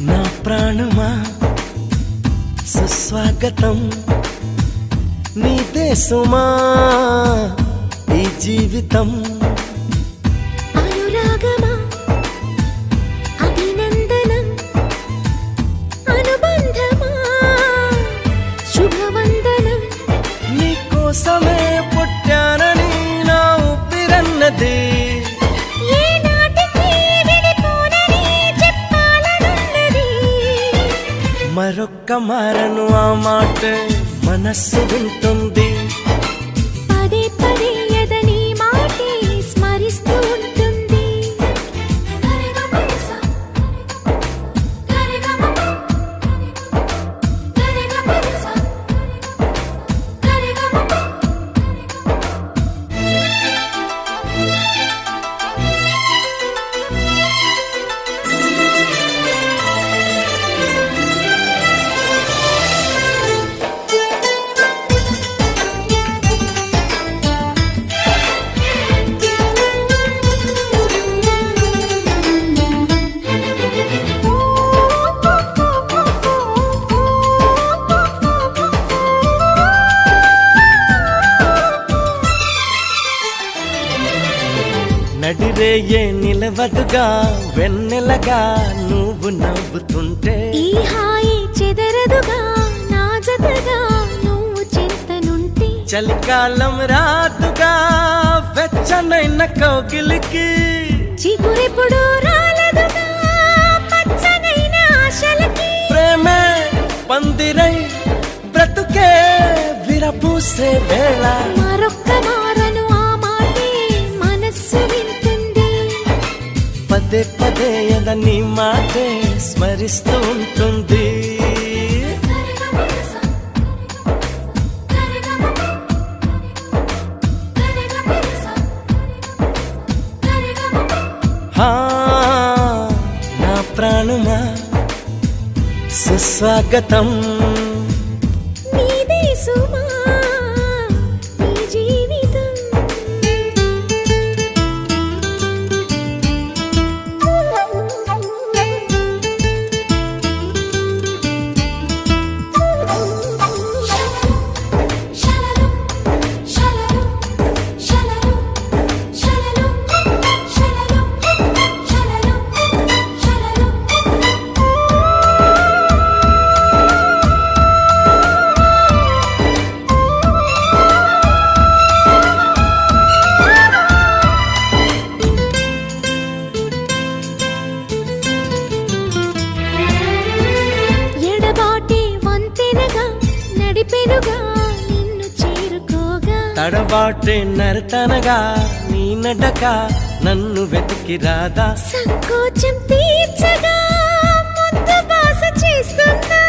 నా ప్రాణమా సుస్వాగతం నీదే సుమా ఈ జీవితం అనురాగమా అభినందనం అనుబంధమా శుభవందనం నీకోసమే పుట్టానని నా ఊపిరన్నది మరొక్క మారను ఆ మాట మనస్సు వింటుంది పదే పదే ఎదని మాటే స్మరిస్తూ ఉంటుంది నడిరేయే నిలవదుగా వెన్నెలగా నువ్వు నవ్వుతుంటే ఈ హాయి చెదరదుగా నా జతగా నువ్వు చింతనుంటే చలికాలం రాదుగా వెచ్చనైన కౌగిలికి చిగురెప్పుడు రాలదుగా పచ్చనైన ఆశలకి ప్రేమే పందిరై బ్రతుకే విరబూసే వేళ మరొక్క మారను ఆ మాటే మనస్సు వింటుంది పదే పదే నీ మాటే స్మరిస్తూ ఉంటుంది నా ప్రాణమా సుస్వాగతం నీదే సుమా ఈ జీవితం నడిపెనుగా నిన్ను చేరుకోగా తడబాటే నరతనగా నీ నడక నన్ను వెతికి రాదా సంకోచం తీర్చగా ముద్దు బాస చేస్తున్నా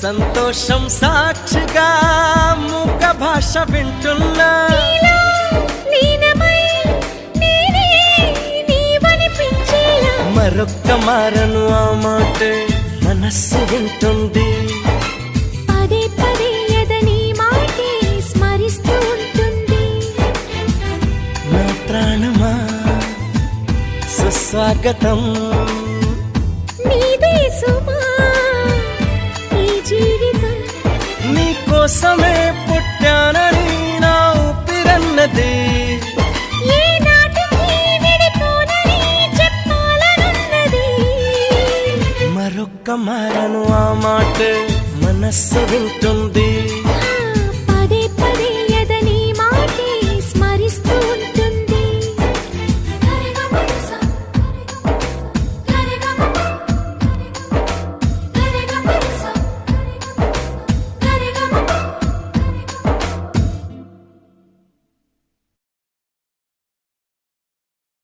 సంతోషం సాక్షిగా మూక భాష వింటున్నా నీలో లీనమై నేనే నీవనిపించేలా మరొక్క మారను ఆ మాట మనస్సు వింటుంది పదే పదే ఎదని మాటే స్మరిస్తూ ఉంటుంది నా ప్రాణమా సుస్వాగతం నీదే సుమా ఈ జీవితం నీకోసమే పుట్టానని నా ఊపిరన్నది ఏ నాటికి విడిపోనని చెప్పాలనున్నది మరొక్క మారను ఆ మాట మనస్సు వింటుంది